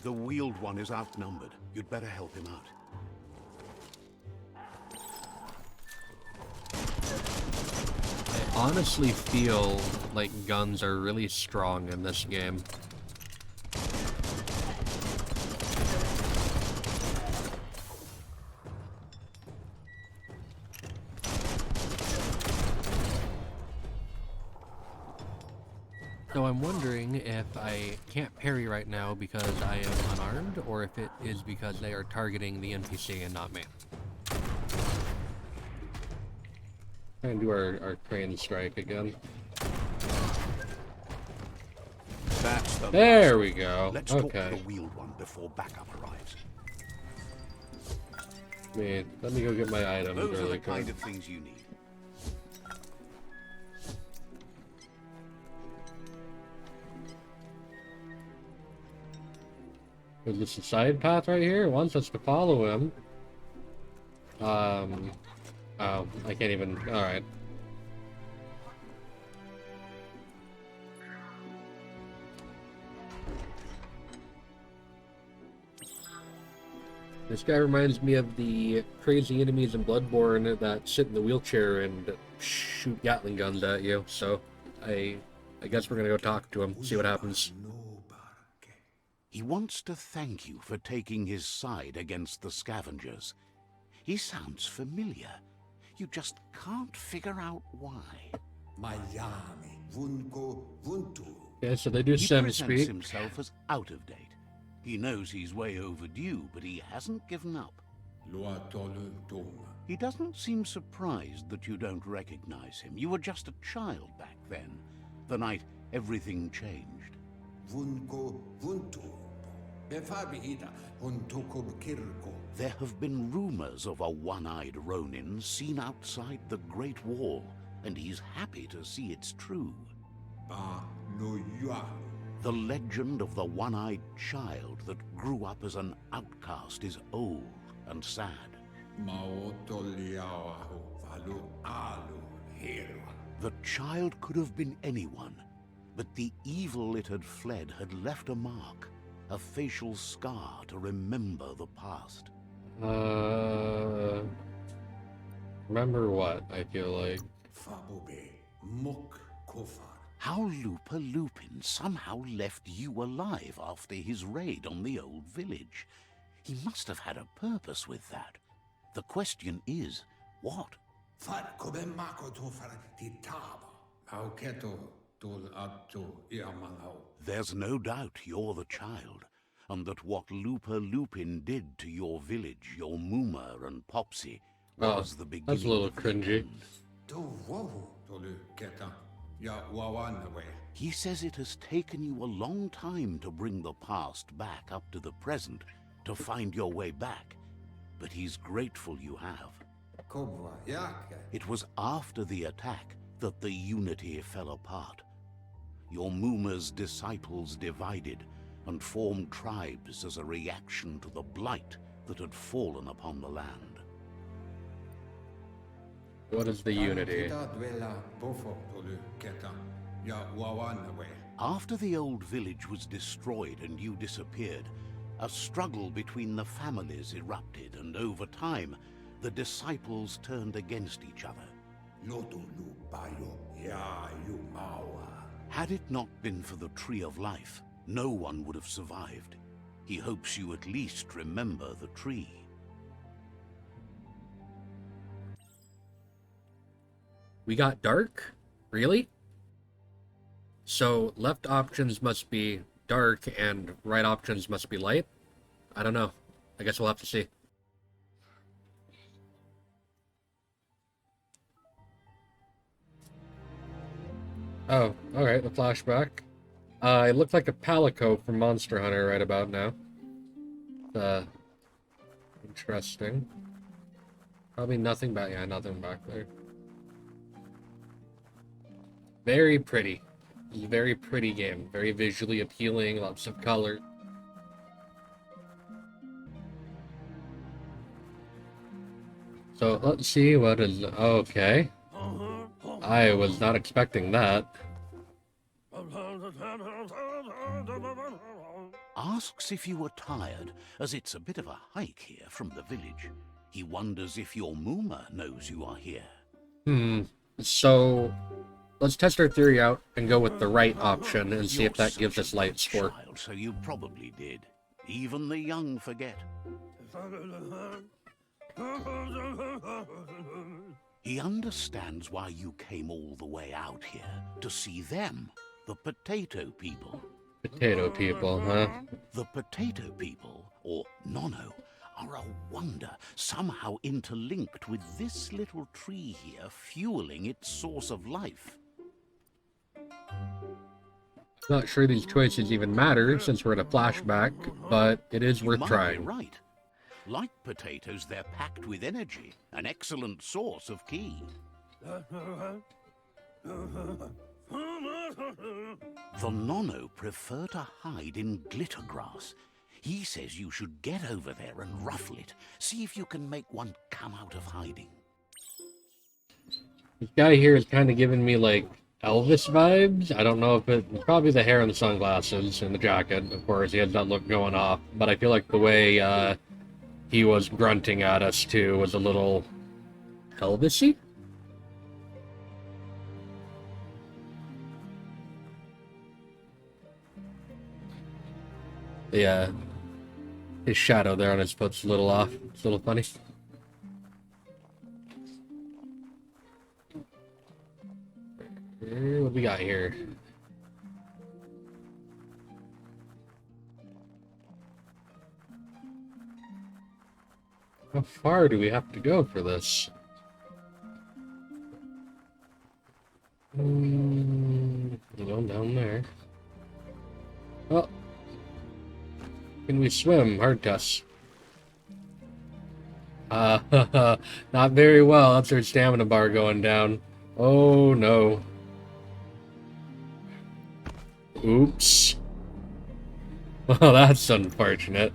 The wheeled one is outnumbered. You'd better help him out. I honestly feel like guns are really strong in this game. So I'm wondering if I can't parry right now because I am unarmed, or if it is because they are targeting the NPC and not me. Try and do our crane strike again. That's the There we go. Let's talk Okay. to the wheeled one before backup arrives. Let me go get my items Those are really the quick. kind of things you need. Is this a side path right here? It wants us to follow him. Oh, I can't even. Alright. This guy reminds me of the crazy enemies in Bloodborne that sit in the wheelchair and shoot Gatling guns at you. So, I guess we're gonna go talk to him, see what happens. He wants to thank you for taking his side against the scavengers. He sounds familiar. You just can't figure out why. Miami, Vunko, Vuntu. Okay, so they do He presents speak. himself as out of date. He knows he's way overdue, but he hasn't given up. He doesn't seem surprised that you don't recognize him. You were just a child back then, the night everything changed. Vunko, Vuntu. Befabida, Huntukub Kirko. There have been rumors of a one-eyed Ronin seen outside the Great Wall, and he's happy to see it's true. Ba no Yualu. The legend of the one-eyed child that grew up as an outcast is old and sad. Maotoliahu, Valu Alu, Hero. The child could have been anyone, but the evil it had fled had left a mark, a facial scar to remember the past. Remember what, I feel like. Fabube, Muk Kofar. How Lupa Lupin somehow left you alive after his raid on the old village. He must have had a purpose with that. The question is, what? Fat Koben Mako Tofar Titaba. Auketo Dul Abdu Yamanao. There's no doubt you're the child, and that what Lupa Lupin did to your village, your Muma and Popsy, was the beginning. That's a little of the cringy. end. Do Wohu Dolu Keta. Ya Wawanaway. He says it has taken you a long time to bring the past back up to the present, to find your way back, but he's grateful you have. Kobwa Yake. It was after the attack that the unity fell apart. Your Muma's disciples divided and formed tribes as a reaction to the blight that had fallen upon the land. What is the unity? After the old village was destroyed and you disappeared, a struggle between the families erupted, and over time, the disciples turned against each other. Had it not been for the Tree of Life, no one would have survived. He hopes you at least remember the tree. We got dark? Really? So left options must be dark and right options must be light? I don't know. I guess we'll have to see. Oh, alright, the flashback. It looked like a Palico from Monster Hunter right about now. Interesting. Probably nothing back, yeah, nothing back there. Very pretty. It's a very pretty game. Very visually appealing, lots of color. So, let's see what is... Okay. I was not expecting that. Ask asks if you are tired, as it's a bit of a hike here from the village. He wonders if your Moomer knows you are here. So, let's test our theory out and go with the right option and see You're if that gives such us a light good score. child, so you probably did. Even the young forget. He understands why you came all the way out here, to see them, the potato people. Potato people, huh? The potato people, or Nono, are a wonder, somehow interlinked with this little tree here, fueling its source of life. Not sure these choices even matter since we're in a flashback, but it is You worth might trying. be right. Like potatoes, they're packed with energy, an excellent source of ki. The Nono prefer to hide in glitter grass. He says you should get over there and ruffle it. See if you can make one come out of hiding. This guy here is kind of giving me, like, Elvis vibes. I don't know if it's probably the hair and the sunglasses and the jacket, of course. He has that look going off. But I feel like the way he was grunting at us, too, was a little Elvis-y? Yeah. His shadow there on his foot's a little off. It's a little funny. What do we got here? How far do we have to go for this? Going down there. Oh. Can we swim? Hard test. Not very well. That's our stamina bar going down. Oh no. Oops. Well, that's unfortunate.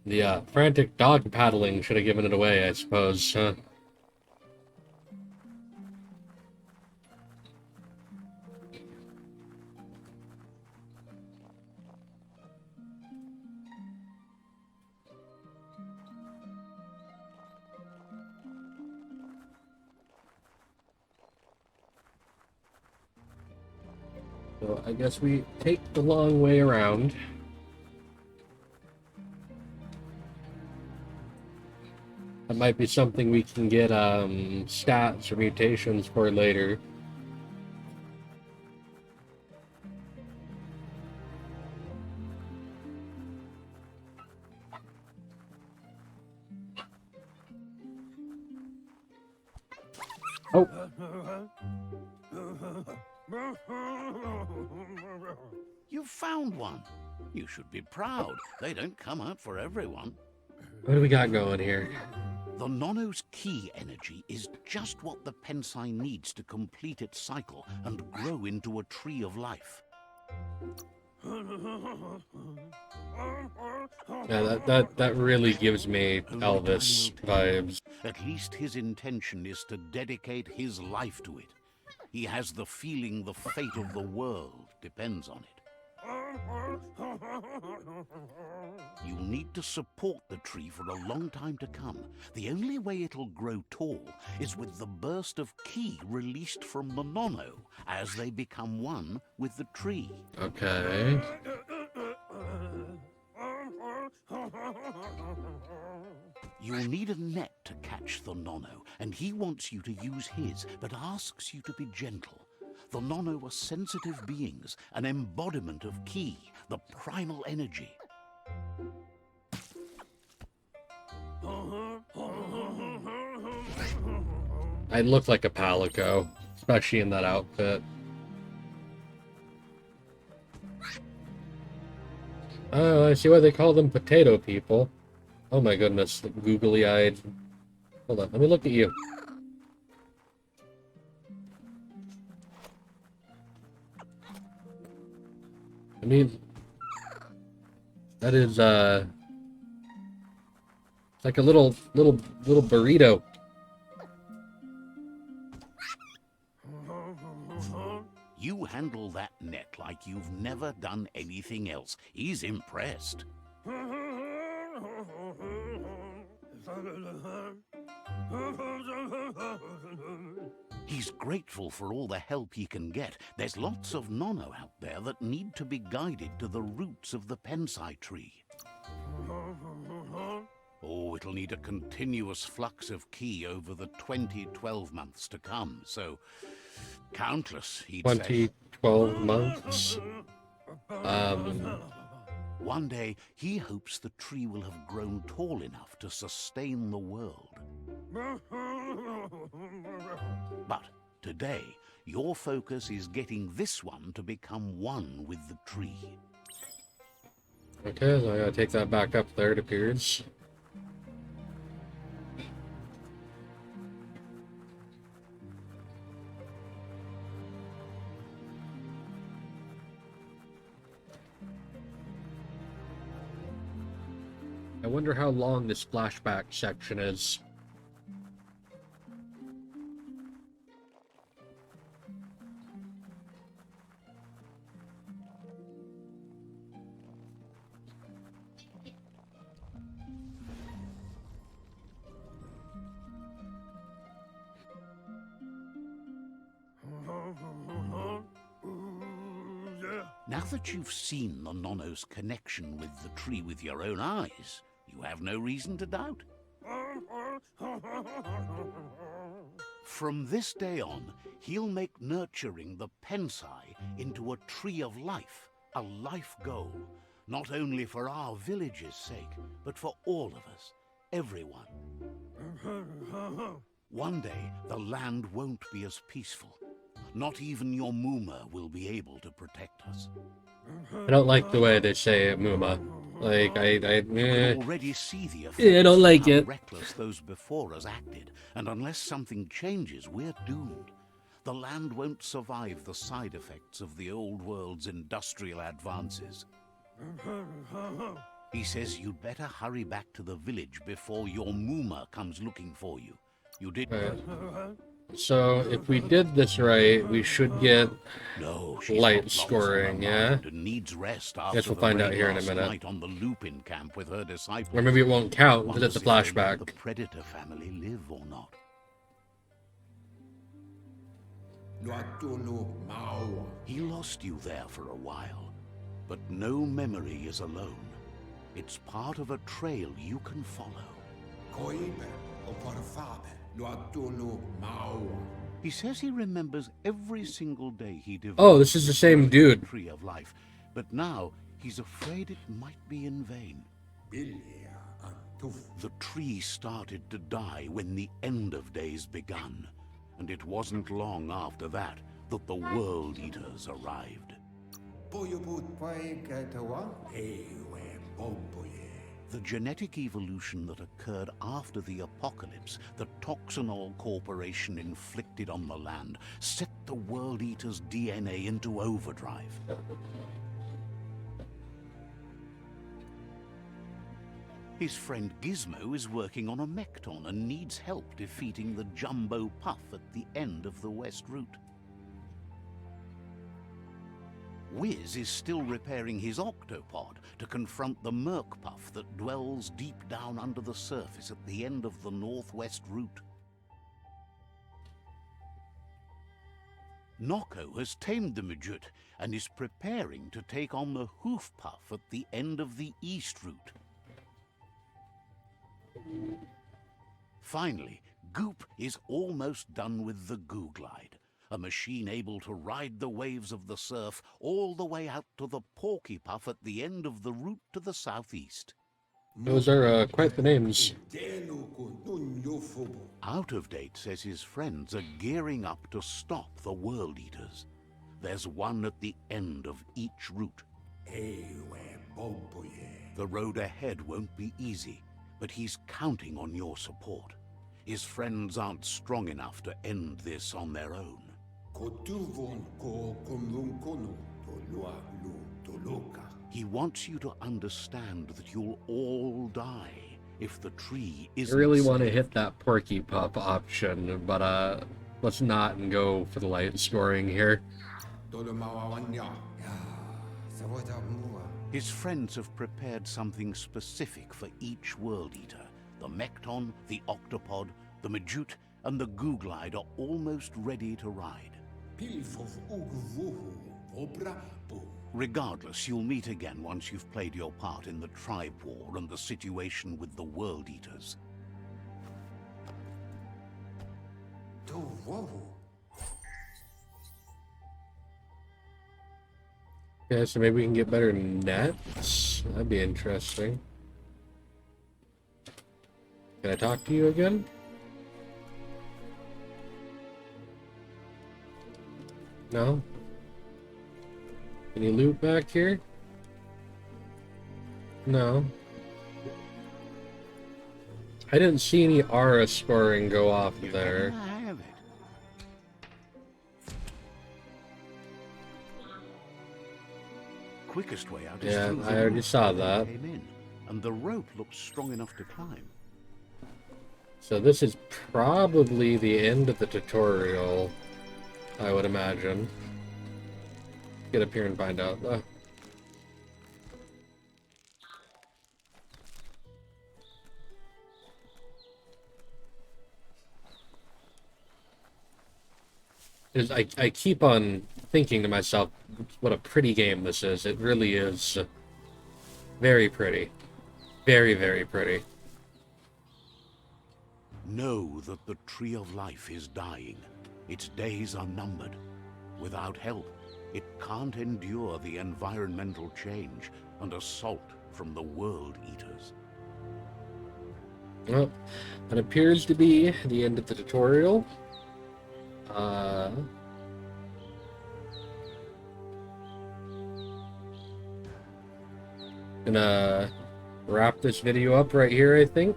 The frantic dog paddling should have given it away, I suppose, huh? So I guess we take the long way around. That might be something we can get stats or mutations for later. Oh! You found one. You should be proud. They don't come out for everyone. What do we got going here? The Nono's ki energy is just what the Pensai needs to complete its cycle and grow into a tree of life. Yeah, that really gives me Elvis vibes. At least his intention is to dedicate his life to it. He has the feeling the fate of the world depends on it. You'll need to support the tree for a long time to come. The only way it'll grow tall is with the burst of ki released from the Nono as they become one with the tree. Okay. You'll need a net to catch the Nono, and he wants you to use his, but asks you to be gentle. The Nono are sensitive beings, an embodiment of ki, the primal energy. I look like a palico, especially in that outfit. Oh, I see why they call them potato people. Oh my goodness, the googly-eyed. Hold on, let me look at you. I mean, that is, it's like a little burrito. You handle that net like you've never done anything else. He's impressed. He's grateful for all the help he can get. There's lots of Nono out there that need to be guided to the roots of the Pensai tree. Oh, it'll need a continuous flux of ki over the 2012 months to come, so countless, he'd say. 2012 months? One day, he hopes the tree will have grown tall enough to sustain the world. But today, your focus is getting this one to become one with the tree. Okay, so I gotta take that back up there, it appears. I wonder how long this flashback section is. Now that you've seen the Nono's connection with the tree with your own eyes, you have no reason to doubt. From this day on, he'll make nurturing the Pensai into a tree of life, a life goal, not only for our village's sake, but for all of us, everyone. One day, the land won't be as peaceful. Not even your Muma will be able to protect us. I don't like the way they say Muma. Like, You can already see the effects I don't like of how it. reckless those before us acted, and unless something changes, we're doomed. The land won't survive the side effects of the old world's industrial advances. He says you'd better hurry back to the village before your Muma comes looking for you. You did. So, if we did this right, we should get No, she's light got lots on her scoring, yeah? mind and needs rest after Guess we'll the find raid out here in a last minute. night on the Lupin camp with her disciples. Or maybe it won't count because it's a Wonders if they let flashback. the Predator family live or not. He lost you there for a while, but no memory is alone. It's part of a trail you can follow. He says he remembers every single day he devoted. Oh, this is the same dude. The Tree of Life, but now he's afraid it might be in vain. The tree started to die when the end of days begun, and it wasn't long after that that the World Eaters arrived. The genetic evolution that occurred after the apocalypse the Toxinol Corporation inflicted on the land set the World Eaters' DNA into overdrive. His friend Gizmo is working on a Mekton and needs help defeating the Jumbo Puff at the end of the West Route. Wiz is still repairing his octopod to confront the Merc Puff that dwells deep down under the surface at the end of the Northwest Route. Noko has tamed the Midget and is preparing to take on the Hoof Puff at the end of the East Route. Finally, Goop is almost done with the Goo Glide, a machine able to ride the waves of the surf all the way out to the Porky Puff at the end of the route to the southeast. Those are quite the names. Out of Date says his friends are gearing up to stop the World Eaters. There's one at the end of each route. The road ahead won't be easy, but he's counting on your support. His friends aren't strong enough to end this on their own. He wants you to understand that you'll all die if the tree I isn't really want to saved. hit that Porky Pup option, but let's not and go for the light scoring here. Tolumawawanya. Ja, Savoita Mua. His friends have prepared something specific for each World Eater. The Mekton, the Octopod, the Majute, and the Googlide are almost ready to ride. Pilfov Uguvuhu. Obra Bu. Regardless, you'll meet again once you've played your part in the tribe war and the situation with the World Eaters. To Wohu. Okay, so maybe we can get better nets? That'd be interesting. Can I talk to you again? No? Any loot back here? No. I didn't see any aura scoring go off You there. can have it. Quickest way out is Yeah, through the I already roof saw where they that. came in, and the rope looks strong enough to climb. So this is probably the end of the tutorial, I would imagine. Get up here and find out, though. I keep on thinking to myself, what a pretty game this is. It really is very pretty. Very, very pretty. Know that the Tree of Life is dying. Its days are numbered. Without help, it can't endure the environmental change and assault from the World Eaters. Well, that appears to be the end of the tutorial. Gonna wrap this video up right here, I think.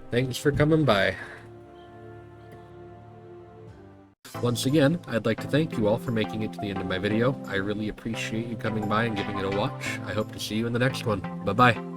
Thanks for coming by. Once again, I'd like to thank you all for making it to the end of my video. I really appreciate you coming by and giving it a watch. I hope to see you in the next one. Bye-bye.